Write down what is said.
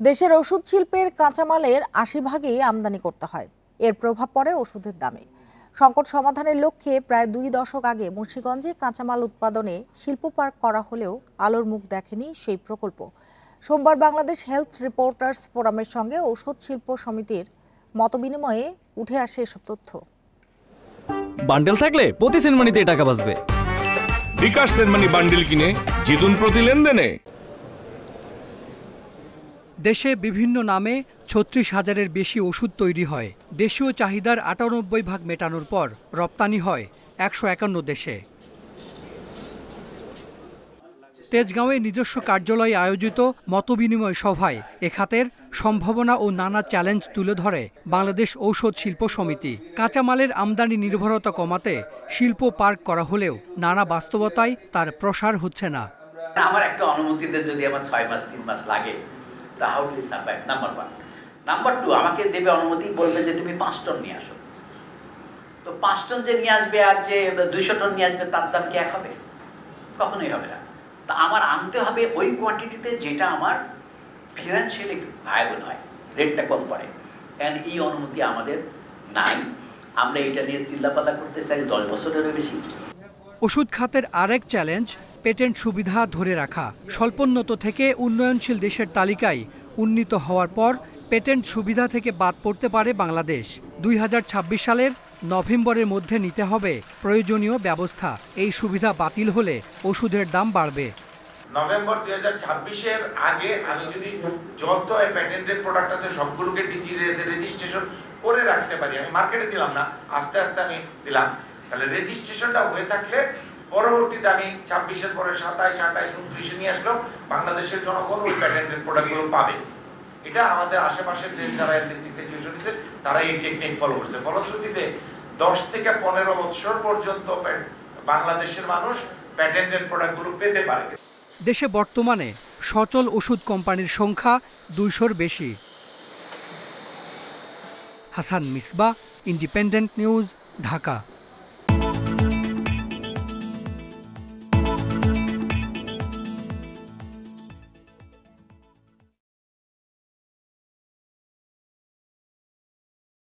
দেশের ওষুধ শিল্পের কাঁচামালের ৮০% আমদানি করতে হয়। এর প্রভাব পড়ে ওষুধের দামে। সংকট সমাধানের লক্ষ্যে প্রায় ২ দশক আগে মুন্সিগঞ্জে কাঁচামাল উৎপাদনে শিল্প পার্ক করা হলেও আলোর মুখ দেখেনি সেই প্রকল্প। সোমবার বাংলাদেশ হেলথ রিপোর্টার্স ফোরামের সঙ্গে ঔষধ শিল্প সমিতির মতবিনিময়ে উঠে আসে এসব তথ্য। বান্ডেল থাকলে প্রতি সেনমানিতে টাকা বাঁচবে। বিকাশ সেনমানি বান্ডেল কিনে জিতুন প্রতি লেনদেনে। দেশে বিভিন্ন নামে ৩৬,০০০-এর বেশি ওষুধ তৈরি হয়। দেশীয় চাহিদার ৯৮% মেটানোর পর রপ্তানি হয় ১৫১ দেশে। তেজগাঁওয়ে নিজস্ব কার্যালয়ে আয়োজিত মতবিনিময় সভায় এ খাতের সম্ভাবনা ও নানা চ্যালেঞ্জ তুলে ধরে বাংলাদেশ ঔষধ শিল্প সমিতি। কাঁচামালের আমদানি নির্ভরতা কমাতে শিল্প পার্ক করা হলেও নানা বাস্তবতায় তার প্রসার হচ্ছে না। আমার একটা অনুমতিতে যদি আমার ৬ মাস ৩ মাস লাগে, how do you survive? Number 1। Number 2, আমাকে দেবে অনুমতি, বলবে যে তুমি ৫ টন নিয়ে আসো। তো ৫ টন যে নিয়ে আসবে আর যে ২০০ টন নিয়ে আসবে, তার দাম কি এক হবে? কখনোই হবে না। তা আমার আনতে হবে ওই কোয়ান্টিটিতে যেটা আমার ফিনান্সিয়ালি ভায়াবল হয়, রেটটা কম পড়ে। অ্যান্ড এই অনুমতি আমাদের নাই। আমরা এটা নিয়ে চিল্লাপাল্লা করতে চাই ১০ বছরেরও বেশি। ওষুধ খাতের আরেক চ্যালেঞ্জ পেটেন্ট সুবিধা ধরে রাখা। স্বল্পোন্নত থেকে উন্নয়নশীল দেশের তালিকায় উন্নীত হওয়ার পর পেটেন্ট সুবিধা থেকে বাদ পড়তে পারে বাংলাদেশ। ২০২৬ সালের নভেম্বরের মধ্যে নিতে হবে প্রয়োজনীয় ব্যবস্থা। এই সুবিধা বাতিল হলে ওষুধের দাম বাড়বে। নভেম্বর ২০২৬-এর আগে আমি যদি যত প্যাটেন্টেড প্রোডাক্ট আছে সবগুলোকে রেজিস্ট্রেশন করে রাখতে পারি, আমি মার্কেটে দিলাম না, আস্তে আস্তে আমি দিলাম, তাহলে রেজিস্ট্রেশনটা হয়ে থাকলে পরবর্তীতে আমি ২৬-এর পরে ২৭, ২৮, ২৯ নিয়ে আসলেও বাংলাদেশের জনগণ ওই প্যাটেন্টেড প্রোডাক্টগুলো পাবে। এটা আমাদের আশেপাশের যারা এলডিসিতে টিউশন দিচ্ছে তারা এই টেকনিক ফলো করছে। ফলশ্রুতিতে ১০ থেকে ১৫ বছর পর্যন্ত বাংলাদেশের মানুষ প্যাটেন্টেড প্রোডাক্টগুলো পেতে পারে। দেশে বর্তমানে সচল ওষুধ কোম্পানির সংখ্যা ২০০-র বেশি। Hasan Misbah, independent news, Dhaka.